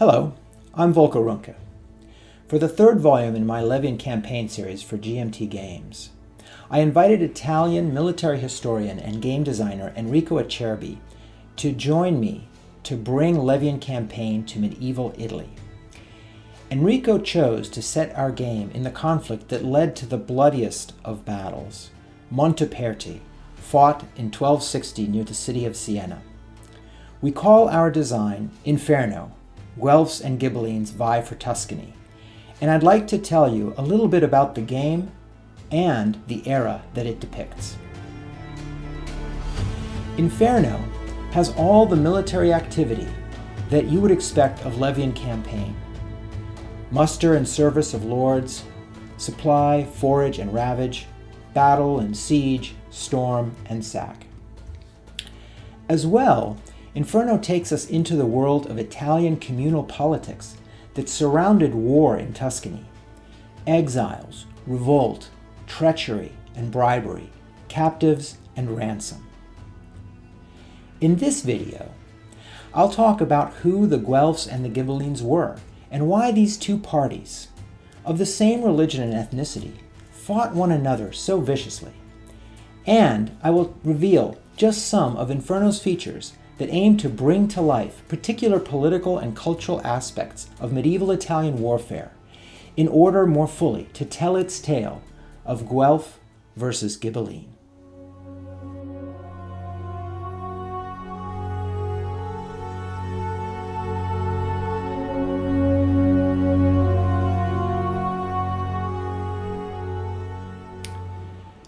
Hello, I'm Volko Ruhnke. For the third volume in my Levy Campaign Series for GMT Games, I invited Italian military historian and game designer Enrico Acerbi to join me to bring Levy Campaign to medieval Italy. Enrico chose to set our game in the conflict that led to the bloodiest of battles, Monteperti, fought in 1260 near the city of Siena. We call our design Inferno. Guelphs and Ghibellines vie for Tuscany, and I'd like to tell you a little bit about the game and the era that it depicts. Inferno has all the military activity that you would expect of Levy Campaign. Muster and service of lords, supply, forage and ravage, battle and siege, storm and sack. As well, Inferno takes us into the world of Italian communal politics that surrounded war in Tuscany. Exiles, revolt, treachery and bribery, captives and ransom. In this video, I'll talk about who the Guelphs and the Ghibellines were and why these two parties, of the same religion and ethnicity, fought one another so viciously. And I will reveal just some of Inferno's features that aim to bring to life particular political and cultural aspects of medieval Italian warfare in order more fully to tell its tale of Guelph versus Ghibelline.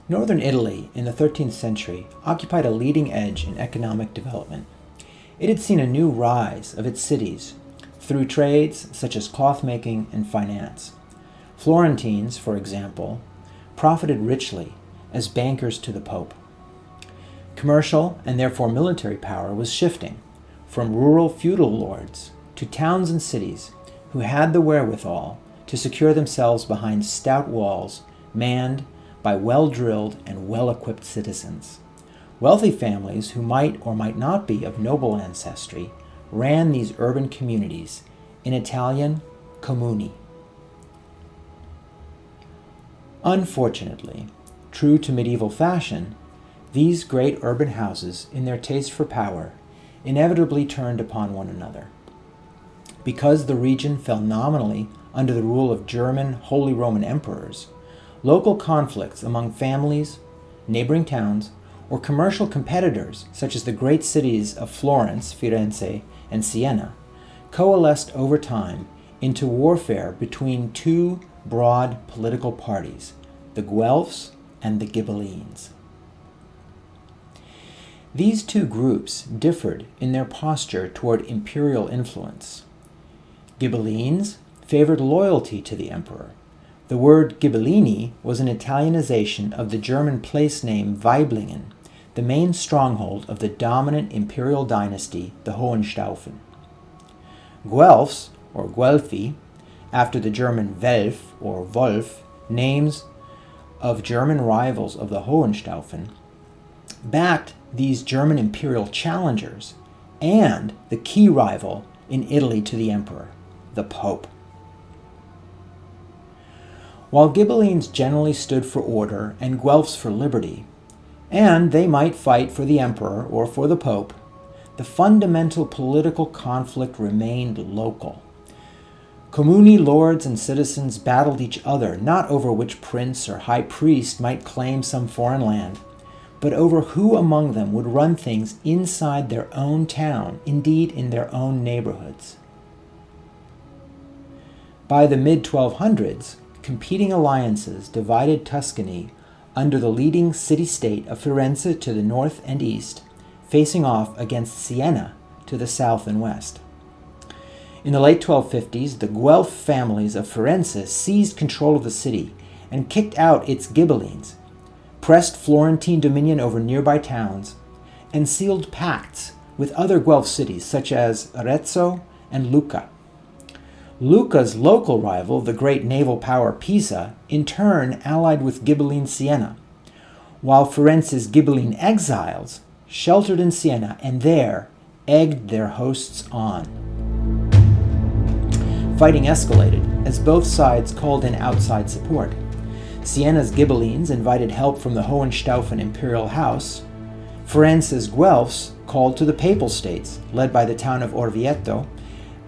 Northern Italy in the 13th century occupied a leading edge in economic development. It had seen a new rise of its cities through trades such as cloth-making and finance. Florentines, for example, profited richly as bankers to the Pope. Commercial and therefore military power was shifting from rural feudal lords to towns and cities who had the wherewithal to secure themselves behind stout walls manned by well-drilled and well-equipped citizens. Wealthy families who might or might not be of noble ancestry ran these urban communities, in Italian, comuni. Unfortunately, true to medieval fashion, these great urban houses, in their taste for power, inevitably turned upon one another. Because the region fell nominally under the rule of German Holy Roman emperors, local conflicts among families, neighboring towns, or commercial competitors, such as the great cities of Florence, Firenze, and Siena, coalesced over time into warfare between two broad political parties, the Guelphs and the Ghibellines. These two groups differed in their posture toward imperial influence. Ghibellines favored loyalty to the emperor. The word Ghibellini was an Italianization of the German place name Weiblingen, the main stronghold of the dominant imperial dynasty, the Hohenstaufen. Guelphs, or Guelfi, after the German Welf or Wolf, names of German rivals of the Hohenstaufen, backed these German imperial challengers and the key rival in Italy to the emperor, the Pope. While Ghibellines generally stood for order and Guelphs for liberty, and they might fight for the emperor or for the Pope, the fundamental political conflict remained local. Comuni lords and citizens battled each other not over which prince or high priest might claim some foreign land, but over who among them would run things inside their own town, indeed in their own neighborhoods. By the mid-1200s, competing alliances divided Tuscany under the leading city-state of Firenze to the north and east, facing off against Siena to the south and west. In the late 1250s, the Guelph families of Firenze seized control of the city and kicked out its Ghibellines, pressed Florentine dominion over nearby towns, and sealed pacts with other Guelph cities such as Arezzo and Lucca. Lucca's local rival, the great naval power Pisa, in turn allied with Ghibelline Siena, while Firenze's Ghibelline exiles sheltered in Siena and there egged their hosts on. Fighting escalated as both sides called in outside support. Siena's Ghibellines invited help from the Hohenstaufen imperial house. Firenze's Guelphs called to the Papal States, led by the town of Orvieto,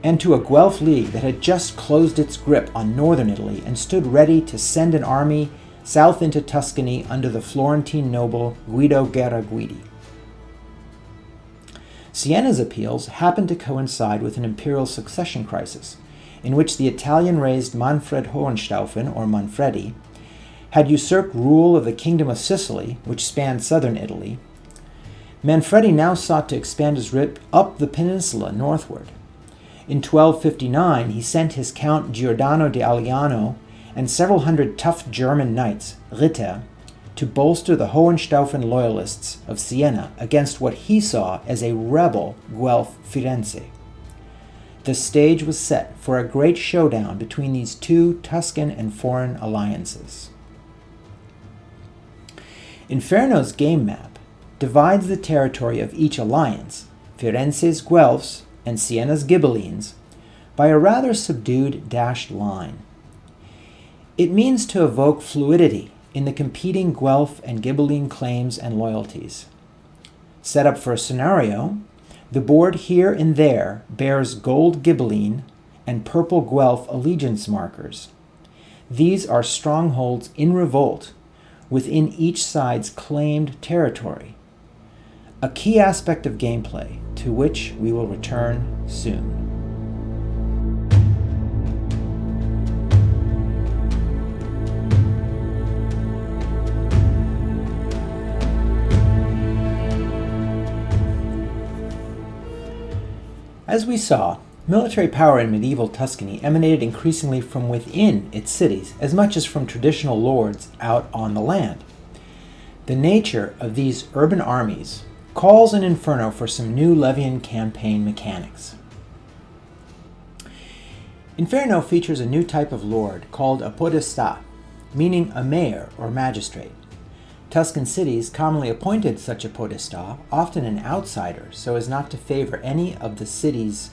and to a Guelph League that had just closed its grip on northern Italy and stood ready to send an army south into Tuscany under the Florentine noble Guido Guerraguidi. Siena's appeals happened to coincide with an imperial succession crisis, in which the Italian-raised Manfred Hohenstaufen, or Manfredi, had usurped rule of the Kingdom of Sicily, which spanned southern Italy. Manfredi now sought to expand his grip up the peninsula northward. In 1259, he sent his Count Giordano de Aliano and several hundred tough German knights, Ritter, to bolster the Hohenstaufen loyalists of Siena against what he saw as a rebel Guelph Firenze. The stage was set for a great showdown between these two Tuscan and foreign alliances. Inferno's game map divides the territory of each alliance, Firenze's Guelphs and Siena's Ghibellines, by a rather subdued dashed line. It means to evoke fluidity in the competing Guelph and Ghibelline claims and loyalties. Set up for a scenario, the board here and there bears gold Ghibelline and purple Guelph allegiance markers. These are strongholds in revolt within each side's claimed territory, a key aspect of gameplay to which we will return soon. As we saw, military power in medieval Tuscany emanated increasingly from within its cities as much as from traditional lords out on the land. The nature of these urban armies calls in Inferno for some new Levy campaign mechanics. Inferno features a new type of lord called a podestà, meaning a mayor or magistrate. Tuscan cities commonly appointed such a podestà, often an outsider so as not to favor any of the city's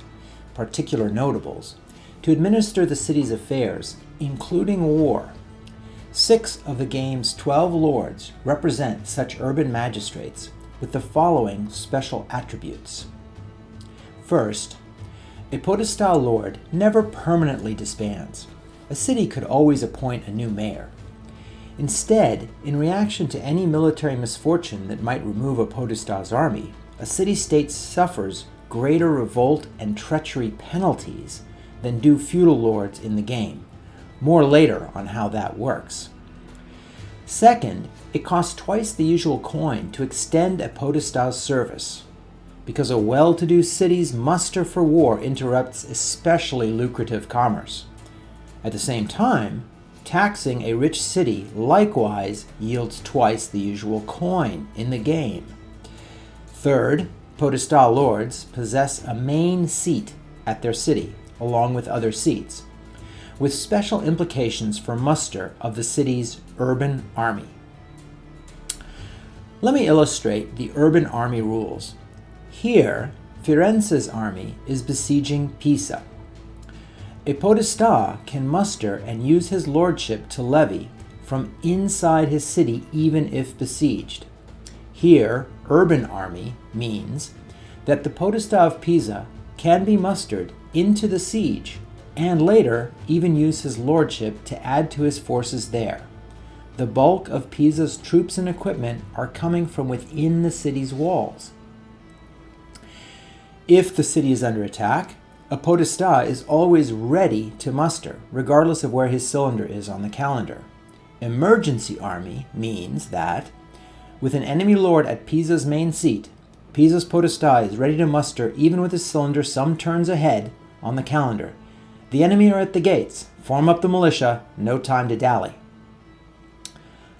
particular notables, to administer the city's affairs, including war. 6 of the game's 12 lords represent such urban magistrates with the following special attributes. First, a podestà lord never permanently disbands. A city could always appoint a new mayor. Instead, in reaction to any military misfortune that might remove a podestà's army, a city-state suffers greater revolt and treachery penalties than do feudal lords in the game. More later on how that works. Second, it costs twice the usual coin to extend a podestà's service, because a well-to-do city's muster for war interrupts especially lucrative commerce. At the same time, taxing a rich city likewise yields twice the usual coin in the game. Third, podestà lords possess a main seat at their city, along with other seats, with special implications for muster of the city's urban army. Let me illustrate the urban army rules. Here, Firenze's army is besieging Pisa. A podestà can muster and use his lordship to levy from inside his city even if besieged. Here, urban army means that the podestà of Pisa can be mustered into the siege and later even use his lordship to add to his forces there. The bulk of Pisa's troops and equipment are coming from within the city's walls. If the city is under attack, a podestà is always ready to muster, regardless of where his cylinder is on the calendar. Emergency army means that, with an enemy lord at Pisa's main seat, Pisa's podestà is ready to muster even with his cylinder some turns ahead on the calendar. The enemy are at the gates. Form up the militia. No time to dally.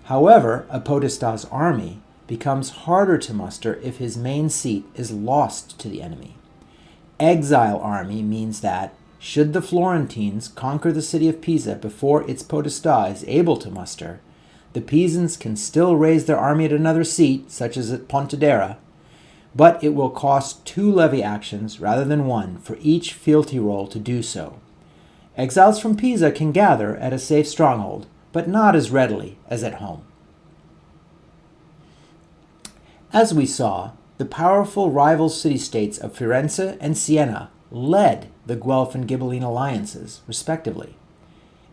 However, a podestà's army becomes harder to muster if his main seat is lost to the enemy. Exile army means that, should the Florentines conquer the city of Pisa before its podestà is able to muster, the Pisans can still raise their army at another seat, such as at Pontedera, but it will cost 2 levy actions rather than 1 for each fealty roll to do so. Exiles from Pisa can gather at a safe stronghold, but not as readily as at home. As we saw, the powerful rival city-states of Firenze and Siena led the Guelph and Ghibelline alliances, respectively.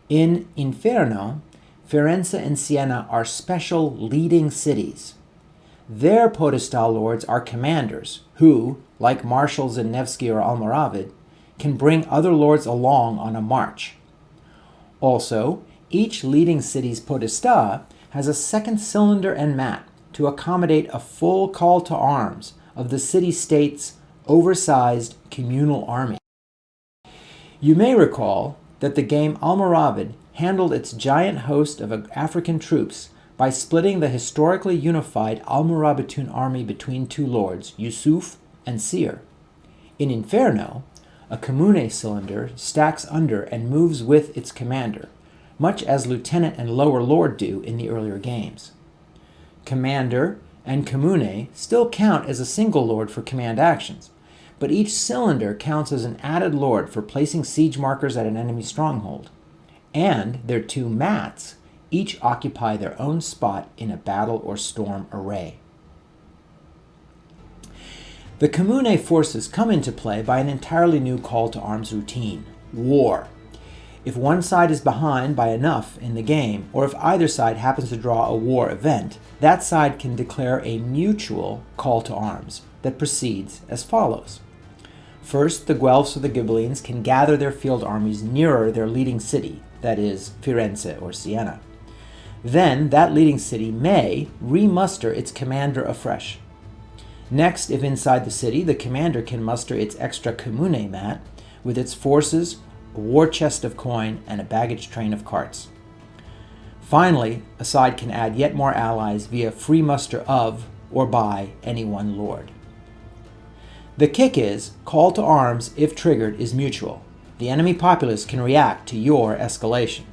In Inferno, Firenze and Siena are special leading cities. Their podestal lords are commanders who, like marshals in Nevsky or Almoravid, can bring other lords along on a march. Also, each leading city's podesta has a second cylinder and mat to accommodate a full call to arms of the city-state's oversized communal army. You may recall that the game Almoravid handled its giant host of African troops by splitting the historically unified Almoravitun army between two lords, Yusuf and Sir. In Inferno, a Comune cylinder stacks under and moves with its commander, much as Lieutenant and Lower Lord do in the earlier games. Commander and Comune still count as a single lord for command actions, but each cylinder counts as an added lord for placing siege markers at an enemy stronghold, and their two mats each occupy their own spot in a battle or storm array. The Comune forces come into play by an entirely new call to arms routine, war. If one side is behind by enough in the game, or if either side happens to draw a war event, that side can declare a mutual call to arms that proceeds as follows. First, the Guelphs or the Ghibellines can gather their field armies nearer their leading city, that is, Firenze or Siena. Then, that leading city may remuster its commander afresh. Next, if inside the city, the commander can muster its extra Comune mat with its forces, a war chest of coin, and a baggage train of carts. Finally, a side can add yet more allies via free muster of or by any one lord. The kick is, call to arms, if triggered, is mutual. The enemy populace can react to your escalation.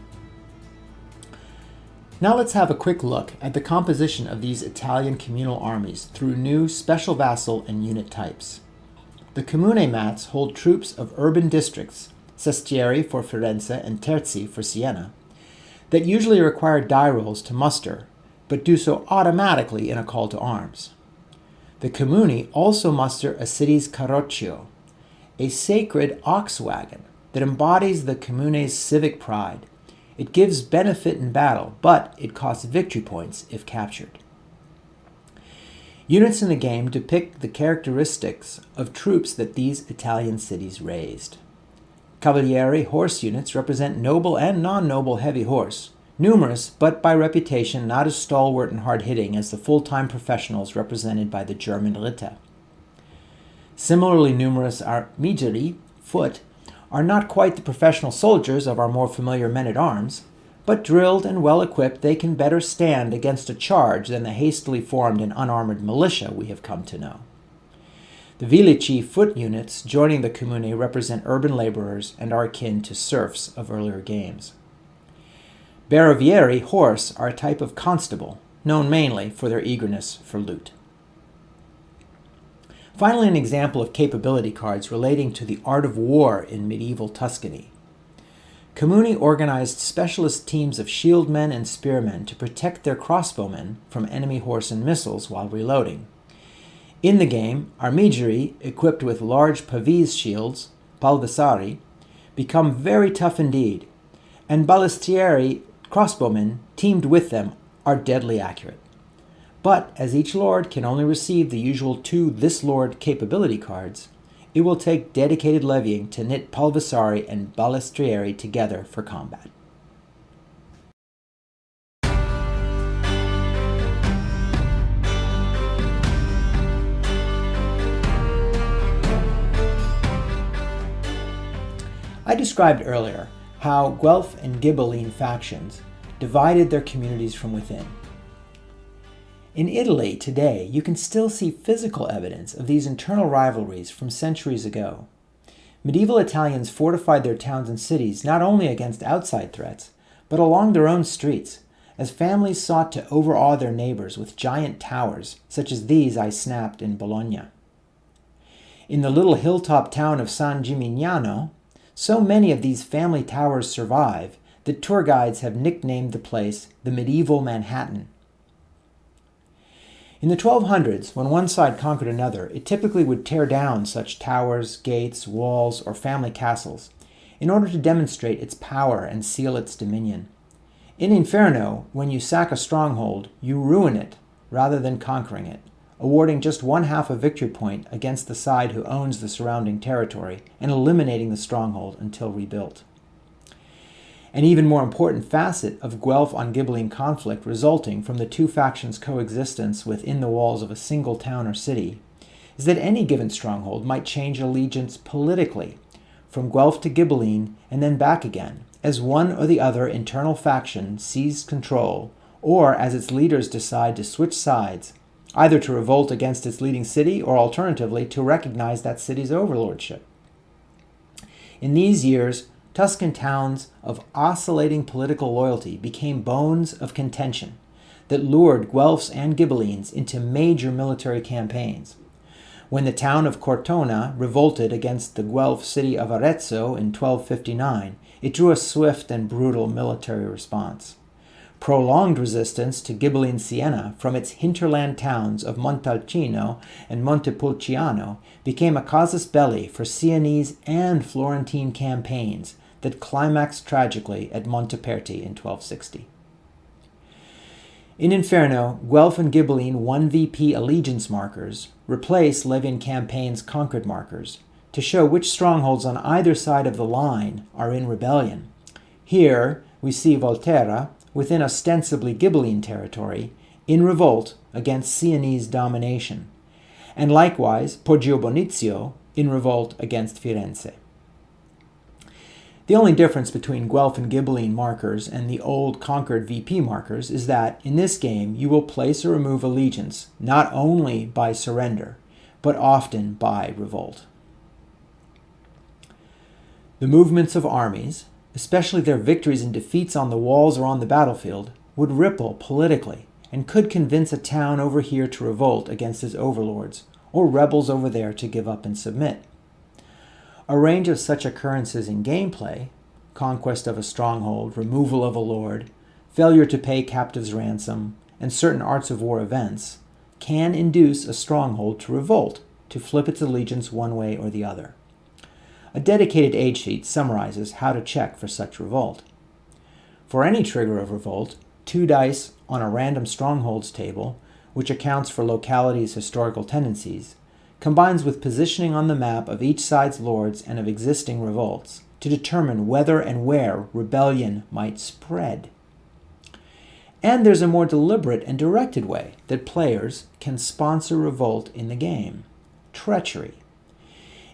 Now let's have a quick look at the composition of these Italian communal armies through new special vassal and unit types. The Comune mats hold troops of urban districts, Sestieri for Firenze and Terzi for Siena, that usually require die rolls to muster, but do so automatically in a call to arms. The Comuni also muster a city's carroccio, a sacred ox wagon that embodies the Comune's civic pride. It gives benefit in battle, but it costs victory points if captured. Units in the game depict the characteristics of troops that these Italian cities raised. Cavalieri horse units represent noble and non-noble heavy horse, numerous but by reputation not as stalwart and hard-hitting as the full-time professionals represented by the German Ritter. Similarly numerous Armigeri, foot, are not quite the professional soldiers of our more familiar men-at-arms, but drilled and well-equipped they can better stand against a charge than the hastily formed and unarmored militia we have come to know. The Vilici foot units joining the Comune represent urban laborers and are akin to serfs of earlier games. Barravieri horse are a type of constable, known mainly for their eagerness for loot. Finally, an example of capability cards relating to the art of war in medieval Tuscany. Comuni organized specialist teams of shieldmen and spearmen to protect their crossbowmen from enemy horse and missiles while reloading. In the game, Armigeri, equipped with large Pavese shields, Palvesari, become very tough indeed, and Balistrieri crossbowmen teamed with them are deadly accurate. But as each lord can only receive the usual 2 This Lord capability cards, it will take dedicated levying to knit Palvesari and Balistrieri together for combat. I described earlier how Guelph and Ghibelline factions divided their communities from within. In Italy today, you can still see physical evidence of these internal rivalries from centuries ago. Medieval Italians fortified their towns and cities not only against outside threats, but along their own streets, as families sought to overawe their neighbors with giant towers, such as these I snapped in Bologna. In the little hilltop town of San Gimignano, So many of these family towers survive that tour guides have nicknamed the place the medieval Manhattan. In the 1200s, when one side conquered another, it typically would tear down such towers, gates, walls, or family castles in order to demonstrate its power and seal its dominion. In Inferno, when you sack a stronghold, you ruin it rather than conquering it, awarding just one half a victory point against the side who owns the surrounding territory and eliminating the stronghold until rebuilt. An even more important facet of Guelph-on-Ghibelline conflict resulting from the two factions' coexistence within the walls of a single town or city is that any given stronghold might change allegiance politically, from Guelph to Ghibelline and then back again, as one or the other internal faction seized control, or as its leaders decide to switch sides, either to revolt against its leading city or alternatively to recognize that city's overlordship. In these years, Tuscan towns of oscillating political loyalty became bones of contention that lured Guelphs and Ghibellines into major military campaigns. When the town of Cortona revolted against the Guelph city of Arezzo in 1259, it drew a swift and brutal military response. Prolonged resistance to Ghibelline Siena from its hinterland towns of Montalcino and Montepulciano became a casus belli for Sienese and Florentine campaigns that climaxed tragically at Monteperti in 1260. In Inferno, Guelph and Ghibelline 1VP allegiance markers replace Levy Campaign's conquered markers to show which strongholds on either side of the line are in rebellion. Here we see Volterra, within ostensibly Ghibelline territory, in revolt against Sienese domination, and likewise Poggio Bonizio in revolt against Firenze. The only difference between Guelph and Ghibelline markers and the old conquered VP markers is that, in this game, you will place or remove allegiance not only by surrender, but often by revolt. The movements of armies, especially their victories and defeats on the walls or on the battlefield, would ripple politically and could convince a town over here to revolt against its overlords, or rebels over there to give up and submit. A range of such occurrences in gameplay, conquest of a stronghold, removal of a lord, failure to pay captives ransom, and certain arts of war events, can induce a stronghold to revolt, to flip its allegiance one way or the other. A dedicated aid sheet summarizes how to check for such revolt. For any trigger of revolt, 2 dice on a random strongholds table, which accounts for localities' historical tendencies, combines with positioning on the map of each side's lords and of existing revolts to determine whether and where rebellion might spread. And there's a more deliberate and directed way that players can sponsor revolt in the game: treachery.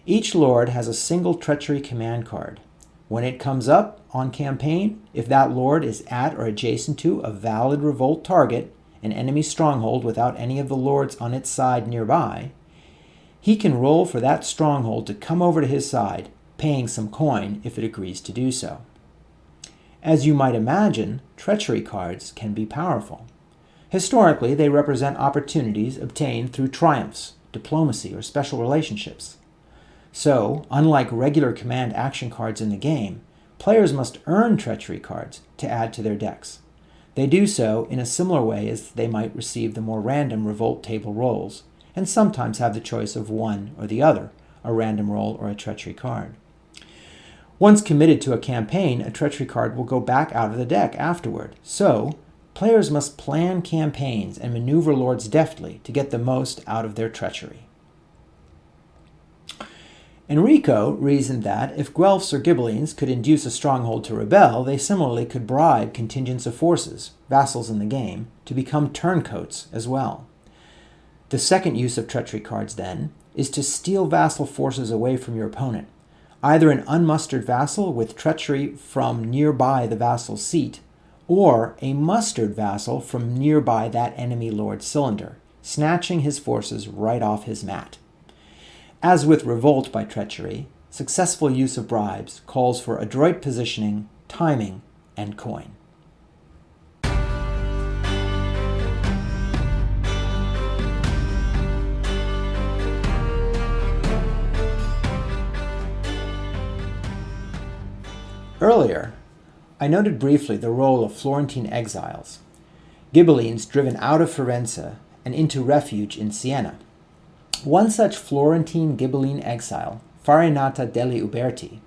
Each lord has a single treachery command card. When it comes up on campaign, if that lord is at or adjacent to a valid revolt target, an enemy stronghold without any of the lords on its side nearby, he can roll for that stronghold to come over to his side, paying some coin if it agrees to do so. As you might imagine, treachery cards can be powerful. Historically, they represent opportunities obtained through triumphs, diplomacy, or special relationships. So, unlike regular command action cards in the game, players must earn treachery cards to add to their decks. They do so in a similar way as they might receive the more random revolt table rolls, and sometimes have the choice of one or the other, a random roll or a treachery card. Once committed to a campaign, a treachery card will go back out of the deck afterward, so players must plan campaigns and maneuver lords deftly to get the most out of their treachery. Enrico reasoned that if Guelphs or Ghibellines could induce a stronghold to rebel, they similarly could bribe contingents of forces, vassals in the game, to become turncoats as well. The second use of treachery cards, then, is to steal vassal forces away from your opponent, either an unmustered vassal with treachery from nearby the vassal's seat, or a mustered vassal from nearby that enemy lord's cylinder, snatching his forces right off his mat. As with revolt by treachery, successful use of bribes calls for adroit positioning, timing, and coin. Earlier, I noted briefly the role of Florentine exiles, Ghibellines driven out of Firenze and into refuge in Siena. One such Florentine Ghibelline exile, Farinata degli Uberti,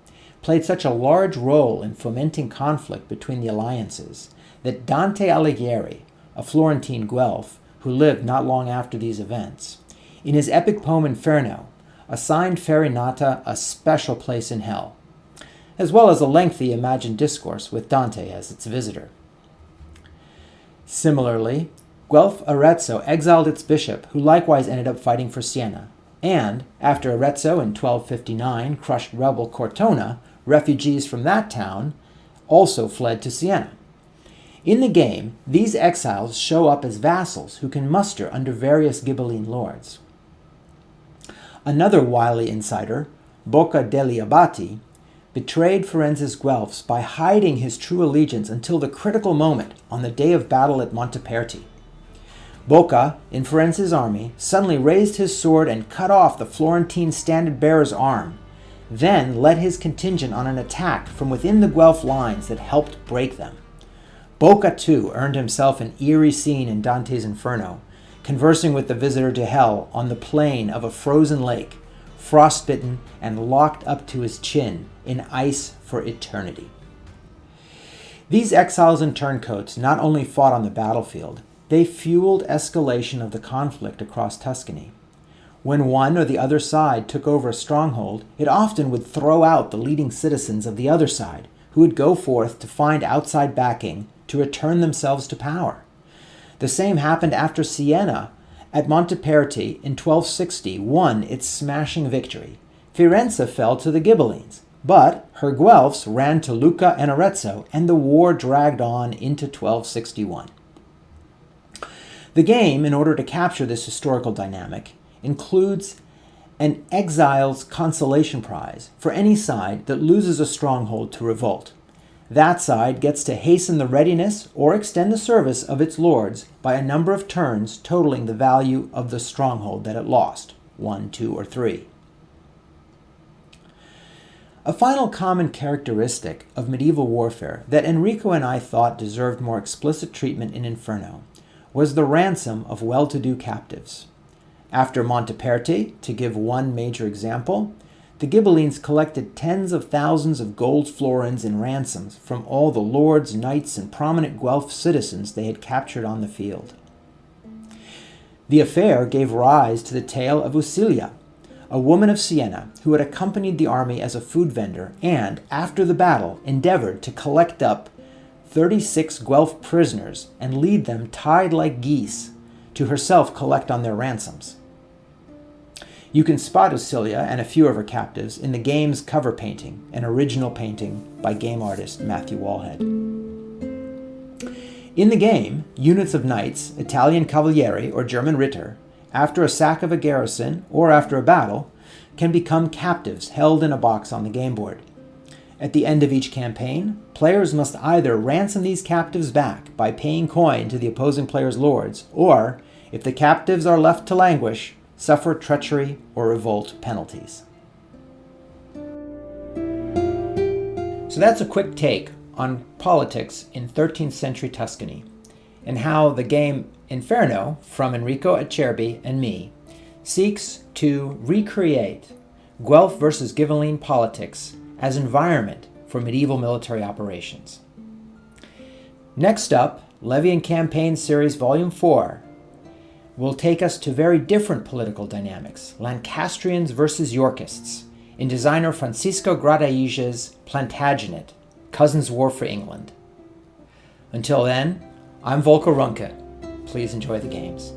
played such a large role in fomenting conflict between the alliances that Dante Alighieri, a Florentine Guelph who lived not long after these events, in his epic poem Inferno, assigned Farinata a special place in hell, as well as a lengthy imagined discourse with Dante as its visitor. Similarly, Guelph Arezzo exiled its bishop, who likewise ended up fighting for Siena, and, after Arezzo in 1259 crushed rebel Cortona, refugees from that town also fled to Siena. In the game, these exiles show up as vassals who can muster under various Ghibelline lords. Another wily insider, Bocca degli Abati, betrayed Firenze's Guelphs by hiding his true allegiance until the critical moment on the day of battle at Monteperti. Bocca, in Firenze's army, suddenly raised his sword and cut off the Florentine standard-bearer's arm, then led his contingent on an attack from within the Guelph lines that helped break them. Bocca, too, earned himself an eerie scene in Dante's Inferno, conversing with the visitor to hell on the plain of a frozen lake, frostbitten and locked up to his chin in ice for eternity. These exiles and turncoats not only fought on the battlefield, they fueled escalation of the conflict across Tuscany. When one or the other side took over a stronghold, it often would throw out the leading citizens of the other side, who would go forth to find outside backing to return themselves to power. The same happened after Siena at Monteperti in 1260 won its smashing victory. Firenze fell to the Ghibellines, but her Guelphs ran to Lucca and Arezzo, and the war dragged on into 1261. The game, in order to capture this historical dynamic, includes an exile's consolation prize for any side that loses a stronghold to revolt. That side gets to hasten the readiness or extend the service of its lords by a number of turns totaling the value of the stronghold that it lost, 1, 2, or 3. A final common characteristic of medieval warfare that Enrico and I thought deserved more explicit treatment in Inferno was the ransom of well-to-do captives. After Monteperti, to give one major example, the Ghibellines collected tens of thousands of gold florins in ransoms from all the lords, knights, and prominent Guelph citizens they had captured on the field. The affair gave rise to the tale of Usilia, a woman of Siena who had accompanied the army as a food vendor and, after the battle, endeavored to collect up 36 Guelph prisoners and lead them tied like geese to herself collect on their ransoms. You can spot Usilia and a few of her captives in the game's cover painting, an original painting by game artist Matthew Wallhead. In the game, units of knights, Italian cavalieri or German Ritter, after a sack of a garrison or after a battle, can become captives held in a box on the game board. At the end of each campaign, players must either ransom these captives back by paying coin to the opposing player's lords, or, if the captives are left to languish, suffer treachery or revolt penalties. So that's a quick take on politics in 13th century Tuscany, and how the game Inferno, from Enrico Acerbi and me, seeks to recreate Guelph versus Ghibelline politics as environment for medieval military operations. Next up, Levy Campaign Series Volume 4 will take us to very different political dynamics, Lancastrians versus Yorkists, in designer Francisco Gradaige's Plantagenet, Cousins' War for England. Until then, I'm Volko Ruhnke. Please enjoy the games.